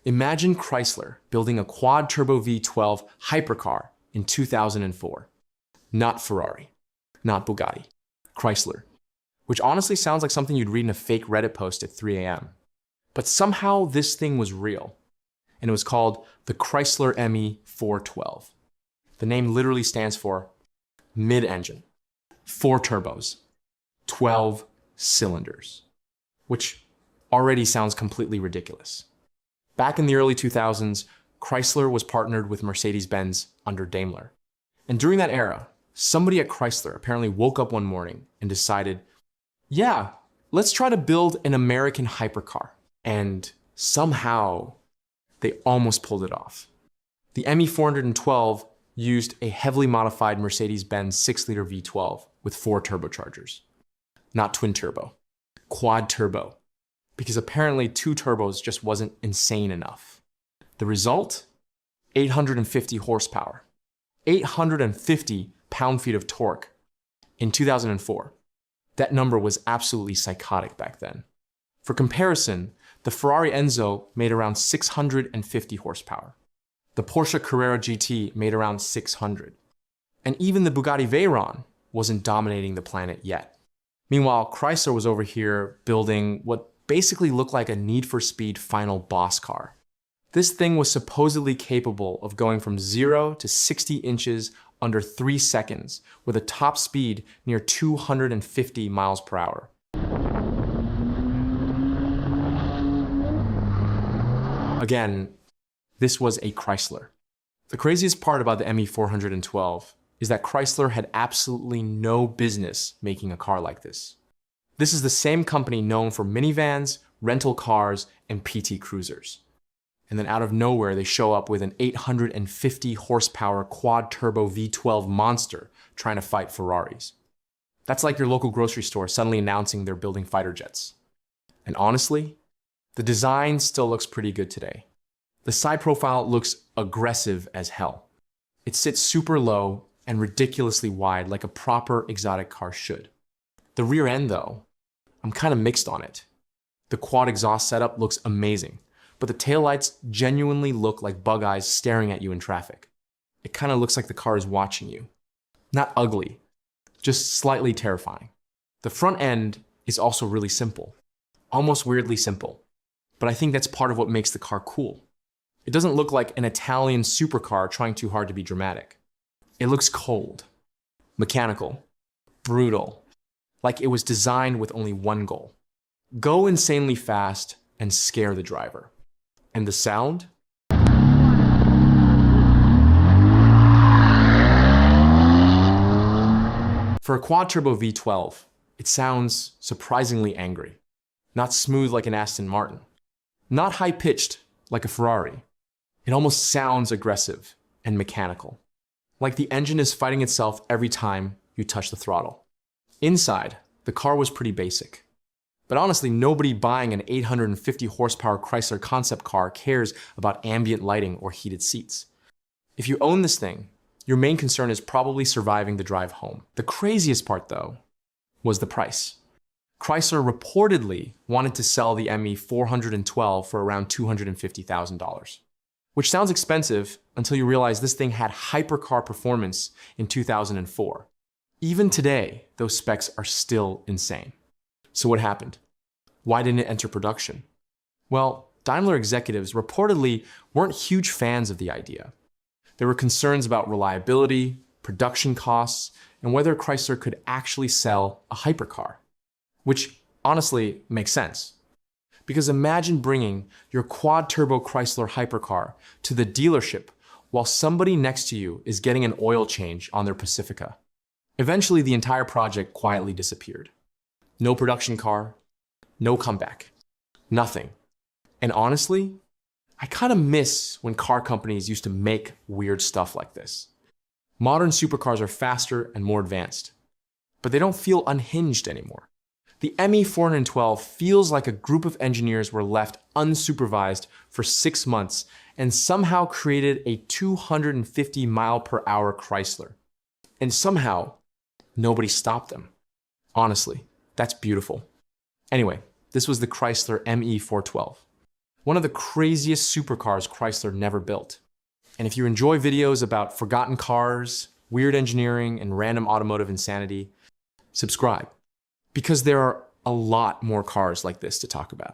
Imagine Chrysler building a quad-turbo V12 hypercar in 2004. Not Ferrari, not Bugatti, Chrysler, which honestly sounds like something you'd read in a fake Reddit post at 3 a.m. But somehow this thing was real, and it was called the Chrysler ME Four-Twelve. The name literally stands for mid-engine, 4 turbos, 12 cylinders, which already sounds completely ridiculous. Back in the early 2000s, Chrysler was partnered with Mercedes-Benz under Daimler. And during that era, somebody at Chrysler apparently woke up one morning and decided, yeah, let's try to build an American hypercar. And somehow, they almost pulled it off. The ME412 used a heavily modified Mercedes-Benz 6-liter V12 with 4 turbochargers. Not twin turbo, quad turbo, because apparently 2 turbos just wasn't insane enough. The result? 850 horsepower, 850 pound-feet of torque in 2004. That number was absolutely psychotic back then. For comparison, the Ferrari Enzo made around 650 horsepower. The Porsche Carrera GT made around 600. And even the Bugatti Veyron wasn't dominating the planet yet. Meanwhile, Chrysler was over here building what basically looked like a Need for Speed final boss car. This thing was supposedly capable of going from 0 to 60 inches under 3 seconds with a top speed near 250 miles per hour. Again, this was a Chrysler. The craziest part about the ME412 is that Chrysler had absolutely no business making a car like this. This is the same company known for minivans, rental cars, and PT Cruisers. And then out of nowhere, they show up with an 850 horsepower quad-turbo V12 monster trying to fight Ferraris. That's like your local grocery store suddenly announcing they're building fighter jets. And honestly, the design still looks pretty good today. The side profile looks aggressive as hell. It sits super low and ridiculously wide like a proper exotic car should. The rear end though, I'm kind of mixed on it. The quad exhaust setup looks amazing, but the taillights genuinely look like bug eyes staring at you in traffic. It kind of looks like the car is watching you. Not ugly, just slightly terrifying. The front end is also really simple, almost weirdly simple, but I think that's part of what makes the car cool. It doesn't look like an Italian supercar trying too hard to be dramatic. It looks cold, mechanical, brutal, like it was designed with only one goal. Go insanely fast and scare the driver. And the sound? For a quad-turbo V12, it sounds surprisingly angry. Not smooth like an Aston Martin. Not high-pitched like a Ferrari. It almost sounds aggressive and mechanical. Like the engine is fighting itself every time you touch the throttle. Inside, the car was pretty basic. But honestly, nobody buying an 850 horsepower Chrysler concept car cares about ambient lighting or heated seats. If you own this thing, your main concern is probably surviving the drive home. The craziest part though, was the price. Chrysler reportedly wanted to sell the ME412 for around $250,000. Which sounds expensive until you realize this thing had hypercar performance in 2004. Even today, those specs are still insane. So what happened? Why didn't it enter production? Well, Daimler executives reportedly weren't huge fans of the idea. There were concerns about reliability, production costs, and whether Chrysler could actually sell a hypercar. Which honestly makes sense. Because imagine bringing your quad-turbo Chrysler hypercar to the dealership while somebody next to you is getting an oil change on their Pacifica. Eventually, the entire project quietly disappeared. No production car, no comeback, nothing. And honestly, I kind of miss when car companies used to make weird stuff like this. Modern supercars are faster and more advanced, but they don't feel unhinged anymore. The ME412 feels like a group of engineers were left unsupervised for 6 months and somehow created a 250 mile per hour Chrysler. And somehow, nobody stopped them. Honestly, that's beautiful. Anyway, this was the Chrysler ME412. one of the craziest supercars Chrysler never built. And if you enjoy videos about forgotten cars, weird engineering, and random automotive insanity, subscribe, because there are a lot more cars like this to talk about.